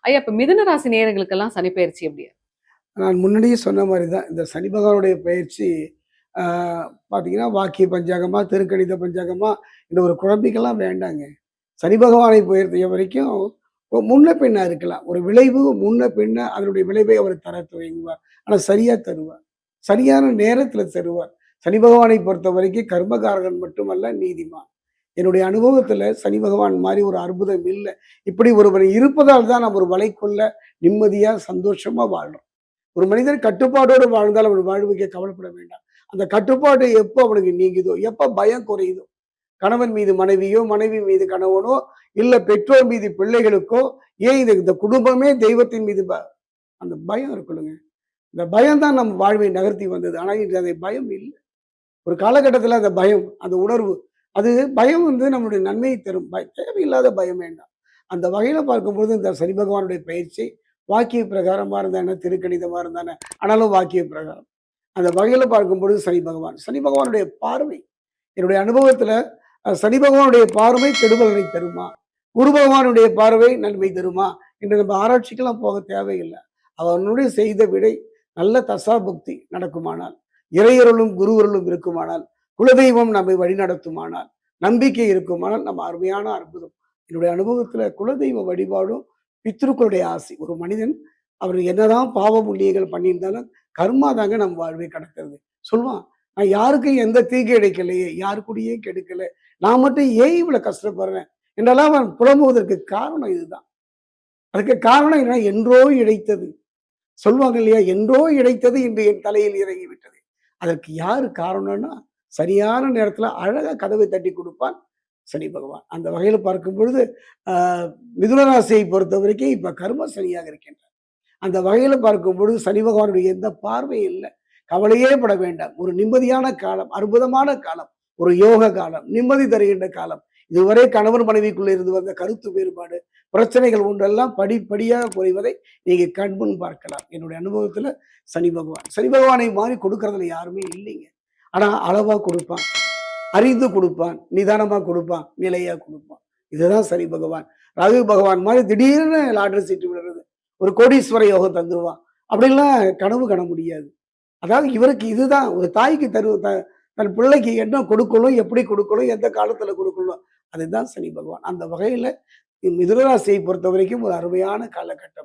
ஐயா, இப்ப மிதுன ராசி நேயர்களுக்கெல்லாம் சனி பெயர்ச்சி எப்படி? நான் முன்னாடியே சொன்ன மாரி தான். இந்த சனி பகவானுடைய பயிற்சி ஆ பார்த்தீங்கன்னா, வாக்கிய பஞ்சாங்கமா, திருக்கணித பஞ்சாங்கமா இந்த ஒரு குழம்பிக்கலாம் வேண்டாங்க. சனி பகவானை பொறுத்த வரைக்கும் முன்ன பின்ன இருக்கலாம். ஒரு விளைவு முன்ன பின்ன அதனுடைய விளைவை அவர் தர துவங்குவார். ஆனா சரியா தருவார். சரியான நேரத்தில தருவார். சனி பகவானை பொறுத்தவரைக்கும் கர்மகாரகன் மட்டுமல்ல, நீதிமான். என்னுடைய அனுபவத்தில சனி பகவான் மாரி ஒரு அற்புதம் இல்ல. இப்படி ஒருவர் இருப்பதால் தான் நம்ம ஒரு வலைக்குள்ள நிம்மதியா, சந்தோஷமா வாழ்றோம். ஒரு மனிதன் கட்டுப்பாடோடு வாழ்ந்தால் அவன் வாழ்வுக்கே கவலைப்பட வேண்டாம். அந்த கட்டுப்பாடு எப்போ அவனுக்கு நீங்குதோ, எப்ப பயம் குறையுதோ, கணவன் மீது மனைவியோ, மனைவி மீது கணவனோ, இல்ல பெற்றோர் மீது பிள்ளைகளுக்கோ, ஏன் இது இந்த குடும்பமே தெய்வத்தின் மீது அந்த பயம் இருக்கணுங்க. இந்த பயம் தான் நம்ம வாழ்வை நகர்த்தி வந்தது. ஆனா இன்று அந்த பயம் இல்ல. ஒரு காலகட்டத்தில அந்த பயம், அந்த உணர்வு, அது பயம் நம்மளுடைய நன்மையை தரும். தேவையில்லாத பயம் வேண்டாம். அந்த வகையில பார்க்கும்போது இந்த சனி பகவானுடைய பயிற்சி வாக்கிய பிரகாரமா இருந்தானே, திருக்கணிதமா இருந்தானே, ஆனாலும் வாக்கிய பிரகாரம். அந்த வகையில பார்க்கும்பொழுது சனி பகவான். சனி பகவானுடைய பார்வை, என்னுடைய அனுபவத்துல சனி பகவானுடைய பார்வை கெடுபலனை தருமா? குரு பகவானுடைய பார்வை நன்மை தருமா? என்று நம்ம ஆராய்ச்சிக்கெல்லாம் போக தேவையில்லை. அவனுடைய செய்த விடை நல்ல தசாபுக்தி நடக்குமானால், இறையருளும் குருவருளும் இருக்குமானால், குலதெய்வம் நம்மை வழிநடத்துமானால், நம்பிக்கை இருக்குமானால் நம்ம அருமையான அற்புதம். என்னுடைய அனுபவத்துல குலதெய்வ வழிபாடும் பித்ருக்களுடைய ஆசை. ஒரு மனிதன் அவர் என்னதான் பாவ புண்ணியங்கள் பண்ணியிருந்தாலும் கர்மா தாங்க நம்ம வாழ்வை கடக்கிறது. சொல்லுவான், நான் யாருக்கும் எந்த தீங்கு இழைக்கலையே, யாரு கூடயே கெடுக்கல, நான் மட்டும் ஏன் இவ்வளவு கஷ்டப்படுறேன் என்றெல்லாம் அவன் புலம்புவதற்கு காரணம் இதுதான். அதுக்கு காரணம் என்ன? என்றோ இழைத்தது. சொல்லுவாங்க இல்லையா, என்றோ இழைத்தது இன்று என் தலையில் இறங்கி விட்டது. அதற்கு யாரு காரணம்னா, சரியான நேரத்துல அழகா கதவை தட்டி கொடுப்பான் சனி பகவான். அந்த வகையில பார்க்கும் பொழுது மிதுன ராசியை பொறுத்த வரைக்கும் இப்ப கர்ம சனியாக இருக்கின்றார். அந்த வகையில பார்க்கும் பொழுது சனி பகவானுடைய எந்த பார்வையும் இல்லை. கவலையே பட வேண்டாம். ஒரு நிம்மதியான காலம், அற்புதமான காலம், ஒரு யோக காலம், நிம்மதி தருகின்ற காலம். இதுவரை கணவன் மனைவிக்குள்ள இருந்து வந்த கருத்து வேறுபாடு, பிரச்சனைகள் ஒன்றெல்லாம் படிப்படியாக குறைவதை நீங்க கண்முன் பார்க்கலாம். என்னுடைய அனுபவத்துல சனி பகவான், சனி பகவானை மாறி கொடுக்கறதுல யாருமே இல்லைங்க. ஆனா அளவா கொடுப்பான், அறிந்து கொடுப்பான், நிதானமா கொடுப்பான், நிலையா கொடுப்பான். இதுதான் சனி பகவான். ராகு பகவான் மாதிரி திடீர்னு லாட்டரி சீட்டு விடுறது, ஒரு கோடீஸ்வர யோகம் தந்துருவான். அப்படின்லாம் கனவு காண முடியாது. அதாவது இவருக்கு இதுதான் ஒரு தாய்க்கு தன் பிள்ளைக்கு என்ன கொடுக்கணும், எப்படி கொடுக்கணும், எந்த காலத்துல கொடுக்கணும், அதுதான் சனி பகவான். அந்த வகையில மிதுன ராசியை பொறுத்த வரைக்கும் ஒரு அருமையான காலகட்டம்.